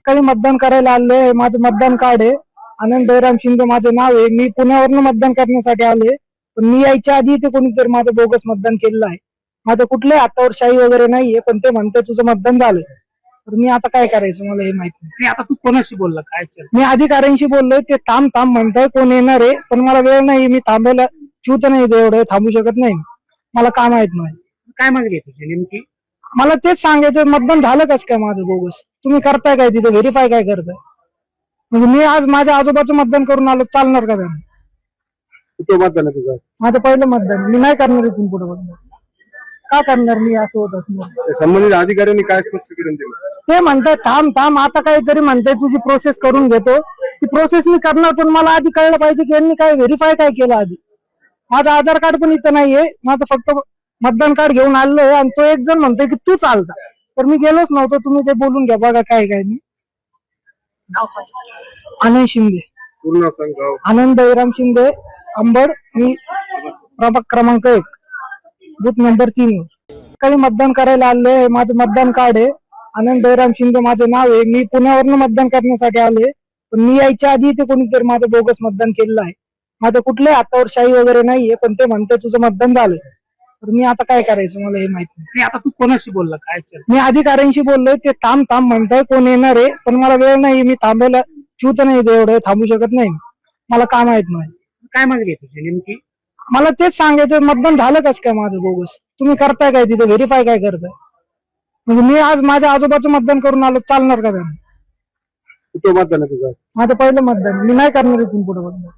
काही मतदान करायला आले. माझं मतदान कार्ड आहे. आनंद बैराम शिंदे माझं नाव आहे. मी पुण्यावरून मतदान करण्यासाठी आले. पण मी यायच्या आधी ते कोणीतरी माझं बोगस मतदान केलेलं आहे. माझं कुठल्याही हातावर शाही वगैरे नाहीये, पण ते म्हणते तुझं मतदान झालं. तर मी आता काय करायचं मला हे माहित नाही. आता तू कोणाशी बोलला काय मी अधिकाऱ्यांशी बोललोय, ते थांब थांब म्हणताय, कोण येणार आहे, पण मला वेळ नाही. मी थांबायला चूत नाही, एवढं थांबू शकत नाही. मला काय माहित नाही. काय मागणी आहे तुझी नेमकी? मला तेच सांगायचं, मतदान झालं कस काय माझं बोगस? तुम्ही करताय काय तिथे? व्हेरीफाय काय करताय? म्हणजे मी आज माझ्या आजोबाचं मतदान करून आलो, चालणार का त्यांना? मतदान आहे तुझं? माझं पहिलं मतदान. मी नाही करणार इथून पुढे मतदान. का करणार मी असं होत असणार? संबंधित अधिकाऱ्यांनी काय स्पष्टीकरण दिलं? ते म्हणतात थांब थांब, आता काहीतरी म्हणताय तुझी प्रोसेस करून घेतो. ती प्रोसेस मी करणार, पण मला आधी कळलं पाहिजे की यांनी काय व्हेरीफाय काय केलं आधी. माझं आधार कार्ड पण इथं नाहीये. माझं फक्त मतदान कार्ड घेऊन आलोय आणि तो एक जण म्हणतोय की तू चालता. तर मी गेलोच नव्हतो. तुम्ही ते बोलून घ्या, बघा काय काय. मी आनंद शिंदे. पूर्ण सांग. आनंद बैराम शिंदे, अंबड. मी प्रभाग क्रमांक 1, बूथ नंबर 3 वर काही मतदान करायला आले. माझं मतदान कार्ड आहे. आनंद बैराम शिंदे माझं नाव आहे. मी पुण्यावरून मतदान करण्यासाठी आले. पण मी यायच्या आधी ते कोणीतरी माझं बोगस मतदान केलेलं आहे. माझं कुठल्याही हातावर शाही वगैरे नाहीये, पण ते म्हणते तुझं मतदान झालं. तर मी आता काय करायचं मला हे माहित नाही. आता तू कोणाशी बोलला काय? मी अधिकाऱ्यांशी बोललोय, ते थांब थांब म्हणताय, कोण येणार आहे, पण मला वेळ नाही. मी थांबायला चूत नाही, एवढं थांबू शकत नाही. मला काय माहित नाही. काय मागणी आहे तुझी नेमकी? मला तेच सांगायचं, मतदान झालं कस काय माझं बोगस? तुम्ही करताय काय तिथे? व्हेरीफाय काय करताय? म्हणजे मी आज माझ्या आजोबाचं मतदान करून आलो, चालणार का त्यांना? मतदान आहे तुझं? माझं पहिलं मतदान. मी नाही करणार इथून पुढे मतदान.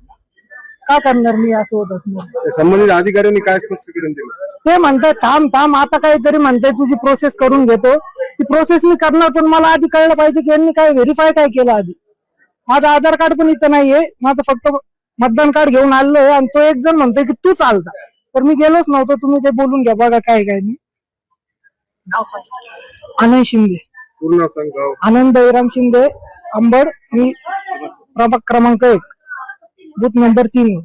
का करणार मी असं होत असणार? संबंधित अधिकाऱ्यांनी काय स्पष्टीकरण दिलं? ते म्हणतात थांब थांब, आता काहीतरी म्हणताय तुझी प्रोसेस करून घेतो. ती प्रोसेस मी करणार, पण मला आधी कळलं पाहिजे की यांनी काय व्हेरीफाय काय केलं आधी. माझं आधार कार्ड पण इथं नाहीये. माझं फक्त मतदान कार्ड घेऊन आलोय आणि तो एक जण म्हणतोय की तू चालता. तर मी गेलोच नव्हतो. तुम्ही ते बोलून घ्या, बघा काय काय. मी आनंद शिंदे. पूर्ण सांग. आनंद बैराम शिंदे, अंबड. मी प्रभाग क्रमांक 1, बूथ नंबर 3 वर